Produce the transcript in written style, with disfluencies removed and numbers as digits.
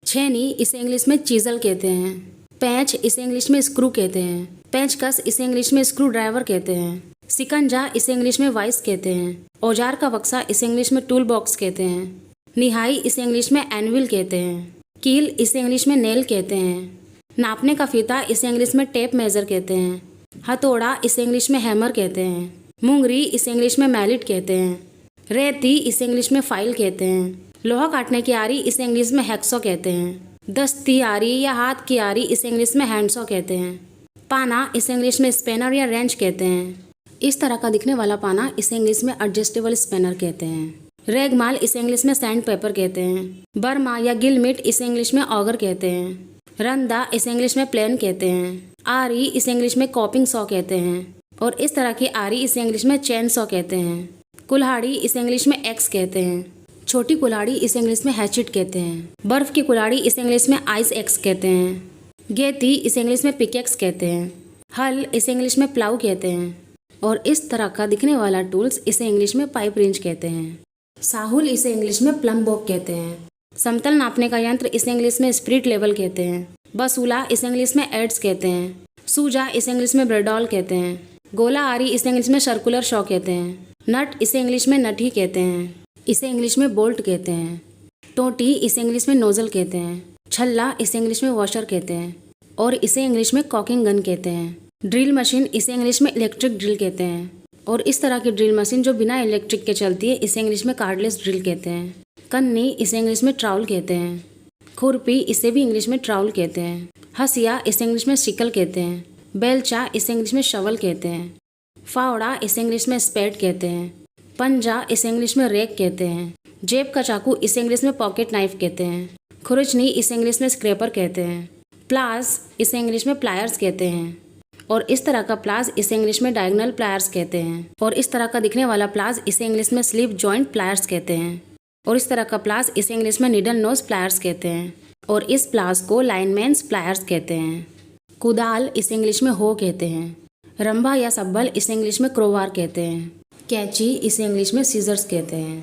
छेनी इसे इंग्लिश में चीजल कहते हैं। पेंच इसे इंग्लिश में स्क्रू कहते हैं। पेंचकस इसे इंग्लिश में स्क्रू ड्राइवर कहते हैं। सिकंजा इसे इंग्लिश में वाइस कहते हैं। औजार का बक्सा इसे इंग्लिश में टूल बॉक्स कहते हैं। निहाई इसे इंग्लिश में एनविल कहते हैं। कील इसे इंग्लिश में नेल कहते हैं। नापने का फीता इसे इंग्लिश में टेप मेजर कहते हैं। हथौड़ा इसे इंग्लिश में हैमर कहते हैं। मुंगरी इसे इंग्लिश में मैलिट कहते हैं। रेती इसे इंग्लिश में फाइल कहते हैं। लोहा काटने की आरी इसे इंग्लिश में हैक्सो कहते हैं। दस्ती आरी या हाथ की आरी इसे इंग्लिश में हैंडसो कहते हैं। पाना इसे इंग्लिश में स्पेनर या रेंच कहते हैं। इस तरह का दिखने वाला पाना इसे इंग्लिश में एडजस्टेबल स्पेनर कहते हैं। रेगमाल इसे इंग्लिश में सैंड पेपर कहते हैं। बर्मा या गिलमिट इसे इंग्लिश में ऑगर कहते हैं। रंदा इसे इंग्लिश में प्लेन कहते हैं। आरी इसे इंग्लिश में कॉपिंग सॉ कहते हैं। और इस तरह की आरी इसे इंग्लिश में चेन सॉ कहते हैं। कुल्हाड़ी इसे इंग्लिश में एक्स कहते हैं। छोटी कुल्हाड़ी इसे इंग्लिश में हैचिट कहते हैं। बर्फ की कुल्हाड़ी इसे इंग्लिश में आइस एक्स कहते हैं। गेती इसे इंग्लिश में पिकेक्स कहते हैं। हल इसे इंग्लिश में प्लाऊ कहते हैं। और इस तरह का दिखने वाला टूल्स इसे इंग्लिश में पाइप रिंच कहते हैं। साहुल इसे इंग्लिश में प्लम बॉक कहते हैं। समतल नापने का यंत्र इसे इंग्लिश में स्पिरिट लेवल कहते हैं। बसूला इसे इंग्लिश में एड्स कहते हैं। सूजा इसे इंग्लिश में ब्रेडॉल कहते हैं। गोला आरी इसे इंग्लिश में सर्कुलर शॉ कहते हैं। नट इसे इंग्लिश में नटी कहते हैं। इसे इंग्लिश में बोल्ट कहते हैं। टोटी इसे इंग्लिश में नोजल कहते हैं। छल्ला इसे इंग्लिश में वॉशर कहते हैं और इसे इंग्लिश में कॉकिंग गन कहते हैं। ड्रिल मशीन इसे इंग्लिश में इलेक्ट्रिक ड्रिल कहते हैं और इस तरह की ड्रिल मशीन जो बिना इलेक्ट्रिक के चलती है इसे इंग्लिश में कार्डलेस ड्रिल कहते हैं। कन्नी इसे इंग्लिश में ट्राउल कहते हैं। खुरपी इसे भी इंग्लिश में ट्राउल कहते हैं। हसिया इसे इंग्लिश में सिकल कहते हैं। बेलचा इसे इंग्लिश में शवल कहते हैं। फावड़ा इसे इंग्लिश में स्पेड कहते हैं। पंजा इसे इंग्लिश में रेक कहते हैं। जेब का चाकू इसे इंग्लिश में पॉकेट नाइफ कहते हैं। खुरचनी इसे इंग्लिश में स्क्रैपर कहते हैं। प्लास इसे इंग्लिश में प्लायर्स कहते हैं और इस तरह का प्लास इसे इंग्लिश में डायगोनल प्लायर्स कहते हैं और इस तरह का दिखने वाला प्लास इसे इंग्लिश में स्लीप जॉइंट प्लायर्स कहते हैं और इस तरह का प्लास इसे इंग्लिश में निडल नोज प्लायर्स कहते हैं और इस प्लास को लाइनमैन्स प्लायर्स कहते हैं। कुदाल इसे इंग्लिश में हो कहते हैं। रंभा या सब्बल इसे इंग्लिश में क्रोवार कहते हैं। कैंची इसे इंग्लिश में सीजर्स कहते हैं।